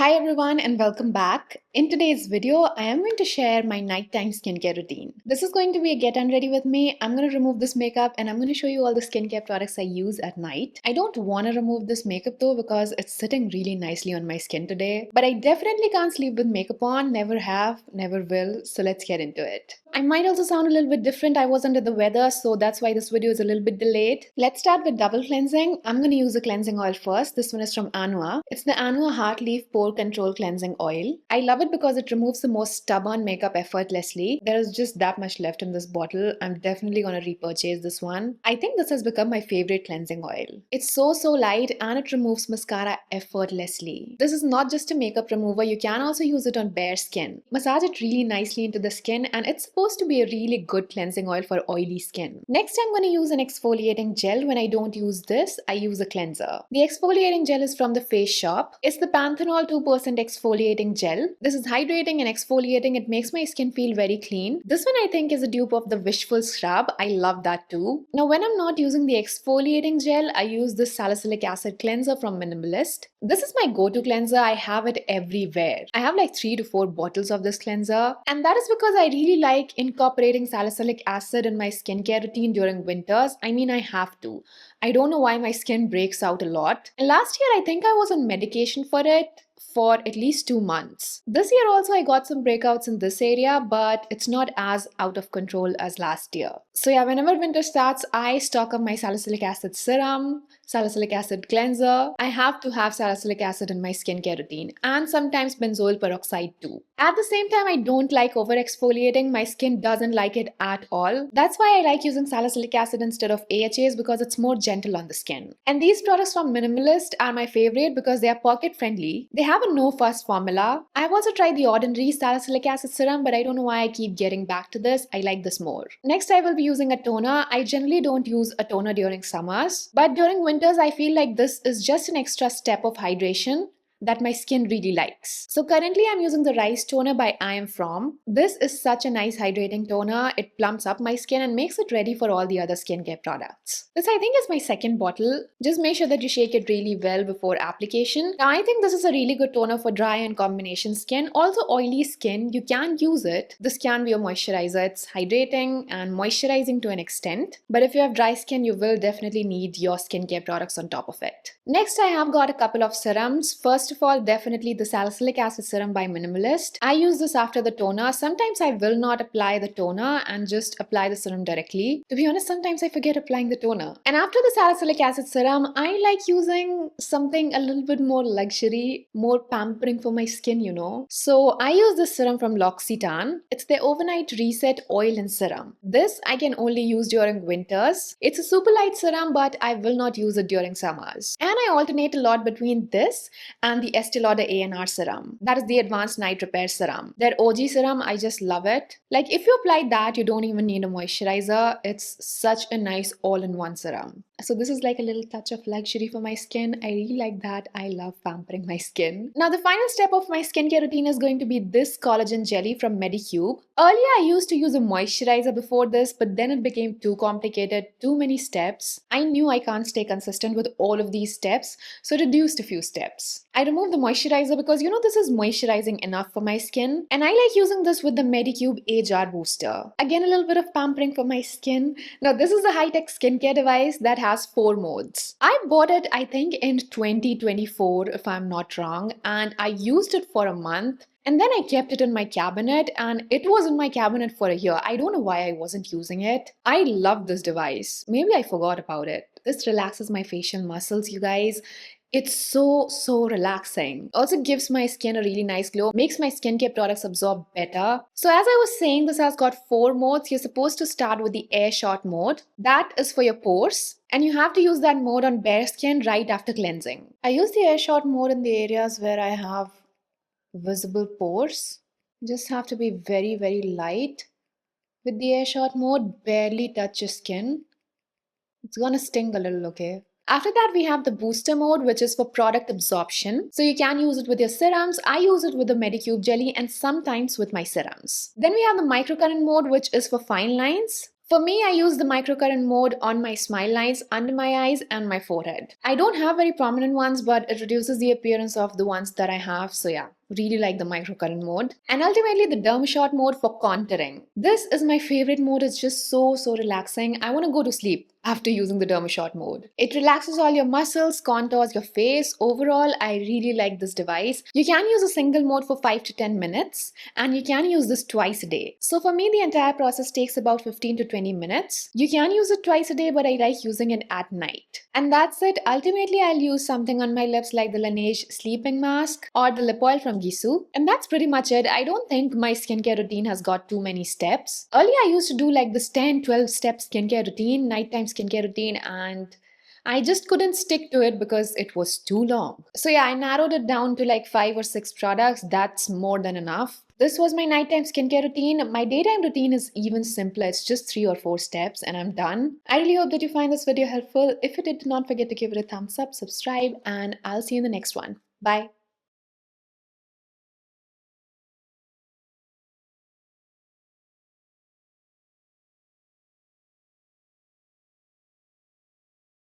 Hi everyone and welcome back. In today's video, I am going to share my nighttime skincare routine. This is going to be a get unready with me. I'm going to remove this makeup and I'm going to show you all the skincare products I use at night. I don't want to remove this makeup though because it's sitting really nicely on my skin today. But I definitely can't sleep with makeup on, never have, never will. So let's get into it. I might also sound a little bit different. I was under the weather, so that's why this video is a little bit delayed. Let's start with double cleansing. I'm going to use a cleansing oil first. This one is from Anua. It's the Anua Heart Leaf Pore Control Cleansing Oil. I love it because it removes the most stubborn makeup effortlessly. There is just that much left in this bottle. I'm definitely going to repurchase this one. I think this has become my favorite cleansing oil. It's so light and it removes mascara effortlessly. This is not just a makeup remover. You can also use it on bare skin. Massage it really nicely into the skin and it's supposed to be a really good cleansing oil for oily skin. Next, I'm going to use an exfoliating gel. When I don't use this, I use a cleanser. The exfoliating gel is from the Face Shop. It's the Panthenol 2% exfoliating gel. This is hydrating and exfoliating. It makes my skin feel very clean. This one I think is a dupe of the Wishful Scrub. I love that too. Now when I'm not using the exfoliating gel, I use this salicylic acid cleanser from Minimalist. This is my go-to cleanser. I have it everywhere. I have like 3 to 4 bottles of this cleanser, and that is because I really like incorporating salicylic acid in my skincare routine during winters. I mean, I have to. I don't know why my skin breaks out a lot. And last year, I think I was on medication for it for at least 2 months. This year also I got some breakouts in this area, but it's not as out of control as last year. So yeah, whenever winter starts, I stock up my salicylic acid serum, salicylic acid cleanser. I have to have salicylic acid in my skincare routine and sometimes benzoyl peroxide too. At the same time, I don't like over exfoliating. My skin doesn't like it at all. That's why I like using salicylic acid instead of AHAs because it's more gentle on the skin. And these products from Minimalist are my favorite because they are pocket friendly. They have a no fuss formula. I've also tried the ordinary salicylic acid serum, but I don't know why I keep getting back to this. I like this more. Next, I will be using a toner. I generally don't use a toner during summers, but during winters, I feel like this is just an extra step of hydration that my skin really likes. So currently I'm using the Rice Toner by I Am From. This is such a nice hydrating toner. It plumps up my skin and makes it ready for all the other skincare products. This I think is my second bottle. Just make sure that you shake it really well before application. Now I think this is a really good toner for dry and combination skin. Also oily skin, you can use it. This can be a moisturizer. It's hydrating and moisturizing to an extent. But if you have dry skin, you will definitely need your skincare products on top of it. Next, I have got a couple of serums. First of all, definitely the salicylic acid serum by Minimalist. I use this after the toner. Sometimes I will not apply the toner and just apply the serum directly. To be honest, sometimes I forget applying the toner. And after the salicylic acid serum, I like using something a little bit more luxury, more pampering for my skin, you know. So I use this serum from L'Occitane. It's the Overnight Reset Oil and Serum. This I can only use during winters. It's a super light serum, but I will not use it during summers. And I alternate a lot between this and the Estee Lauder ANR serum. That is the Advanced Night Repair Serum. Their OG serum, I just love it. Like if you apply that, you don't even need a moisturizer. It's such a nice all-in-one serum. So this is like a little touch of luxury for my skin. I really like that. I love pampering my skin. Now the final step of my skincare routine is going to be this collagen jelly from Medicube. Earlier I used to use a moisturizer before this, but then it became too complicated, too many steps. I knew I can't stay consistent with all of these steps, so reduced a few steps. I removed the moisturizer because this is moisturizing enough for my skin, and I like using this with the Medicube Age Hour Booster. Again, a little bit of pampering for my skin. Now this is a high-tech skincare device that has 4 modes. I bought it I think in 2024 if I'm not wrong, and I used it for a month. And then I kept it in my cabinet and it was in my cabinet for a year. I don't know why I wasn't using it. I love this device. Maybe I forgot about it. This relaxes my facial muscles, you guys. It's so relaxing. Also gives my skin a really nice glow, makes my skincare products absorb better. So as I was saying, this has got 4 modes. You're supposed to start with the air shot mode. That is for your pores. And you have to use that mode on bare skin right after cleansing. I use the air shot mode in the areas where I have visible pores. Just have to be very light. With the air shot mode, barely touch your skin. It's gonna sting a little, okay? After that, we have the booster mode, which is for product absorption. So you can use it with your serums. I use it with the Medicube jelly and sometimes with my serums. Then we have the microcurrent mode, which is for fine lines. For me, I use the microcurrent mode on my smile lines, under my eyes, and my forehead. I don't have very prominent ones, but it reduces the appearance of the ones that I have. So yeah, really like the microcurrent mode. And ultimately the derm shot mode for contouring. This is my favorite mode. It's just so relaxing. I want to go to sleep after using the derm shot mode. It relaxes all your muscles, contours your face. Overall, I really like this device. You can use a single mode for 5 to 10 minutes and you can use this twice a day. So for me, the entire process takes about 15 to 20 minutes. You can use it twice a day, but I like using it at night. And that's it. Ultimately, I'll use something on my lips like the Laneige sleeping mask or the lip oil from Gush. And that's pretty much it. I don't think my skincare routine has got too many steps. Earlier, I used to do like this 10-12 step skincare routine, nighttime skincare routine, and I just couldn't stick to it because it was too long. So yeah, I narrowed it down to like 5 or 6 products. That's more than enough. This was my nighttime skincare routine. My daytime routine is even simpler. It's just 3 or 4 steps and I'm done. I really hope that you find this video helpful. If you did, do not forget to give it a thumbs up, subscribe, and I'll see you in the next one. Bye.